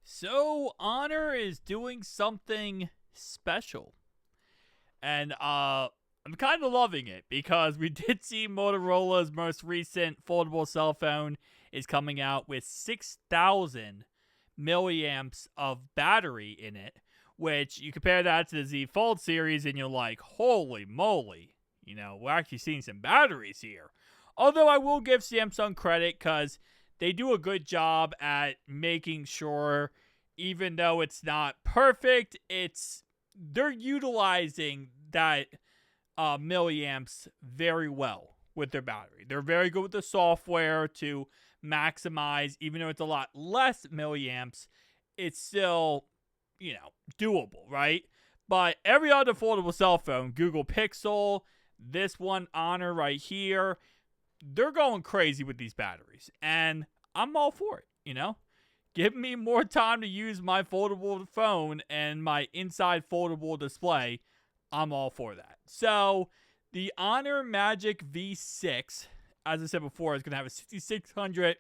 So Honor is doing something special. And I'm kind of loving it because we did see Motorola's most recent foldable cell phone is coming out with 6,000 milliamps of battery in it, which you compare that to the Z Fold series and you're like, holy moly, we're actually seeing some batteries here. Although I will give Samsung credit because they do a good job at making sure, even though it's not perfect, they're utilizing that milliamps very well with their battery. They're very good with the software to maximize, even though it's a lot less milliamps, it's still, doable, right? But every other foldable cell phone, Google Pixel, this one, Honor right here, they're going crazy with these batteries. And I'm all for it. Give me more time to use my foldable phone and my inside foldable display. I'm all for that. So, the Honor Magic V6, as I said before, is going to have a 6600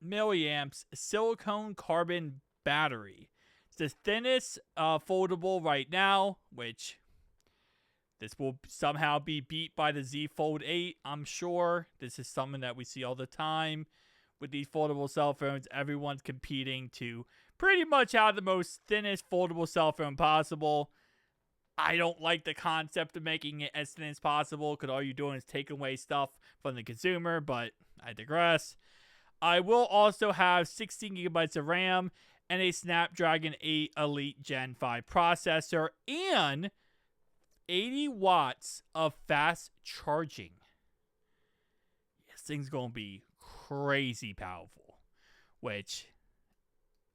milliamps silicone carbon battery. It's the thinnest foldable right now, which this will somehow be beat by the Z Fold 8, I'm sure. This is something that we see all the time with these foldable cell phones. Everyone's competing to pretty much have the most thinnest foldable cell phone possible. I don't like the concept of making it as thin as possible because all you're doing is taking away stuff from the consumer, but I digress. I will also have 16 gigabytes of RAM and a Snapdragon 8 Elite Gen 5 processor and 80 watts of fast charging. This thing's going to be crazy powerful, which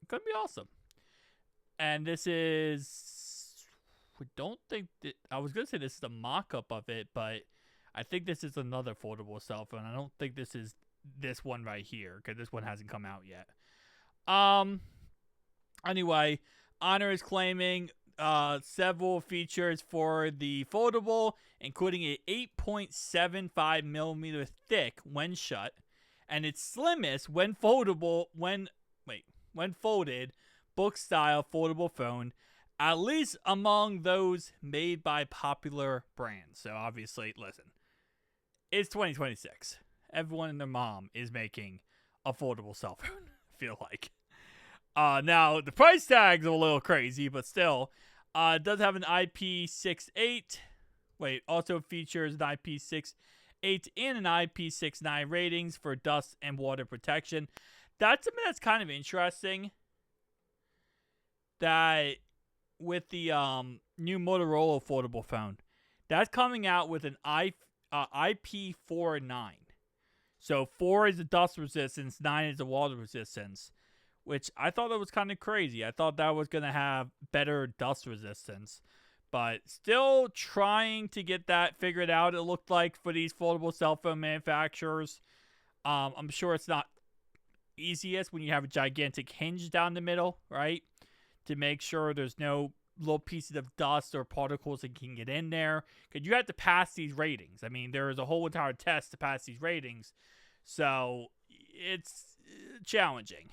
is going to be awesome. And this is... I don't think that... I was going to say this is a mock-up of it, but I think this is another foldable cell phone. I don't think this is this one right here, because this one hasn't come out yet. Anyway, Honor is claiming several features for the foldable, including a 8.75 millimeter thick when shut, and its slimmest when foldable when folded book style foldable phone, at least among those made by popular brands. So obviously, listen, it's 2026. Everyone and their mom is making a foldable cell phone, I feel like. Now, the price tag's a little crazy, but still, it does have an IP68. Also features an IP68 and an IP69 ratings for dust and water protection. That's something that's kind of interesting. That with the new Motorola foldable phone, that's coming out with an IP49. So 4 is the dust resistance, 9 is the water resistance, which I thought that was kind of crazy. I thought that was going to have better dust resistance, but still trying to get that figured out, it looked like, for these foldable cell phone manufacturers. I'm sure it's not easiest when you have a gigantic hinge down the middle, right? To make sure there's no little pieces of dust or particles that can get in there, because you have to pass these ratings. I mean, there is a whole entire test to pass these ratings, so it's challenging.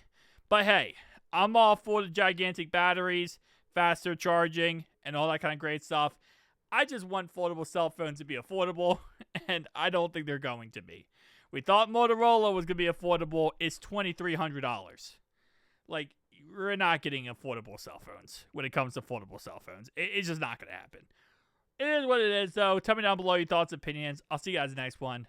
But hey, I'm all for the gigantic batteries, faster charging, and all that kind of great stuff. I just want foldable cell phones to be affordable, and I don't think they're going to be. We thought Motorola was going to be affordable. It's $2,300. Like, we're not getting affordable cell phones when it comes to foldable cell phones. It's just not going to happen. It is what it is, though. Tell me down below your thoughts and opinions. I'll see you guys in the next one.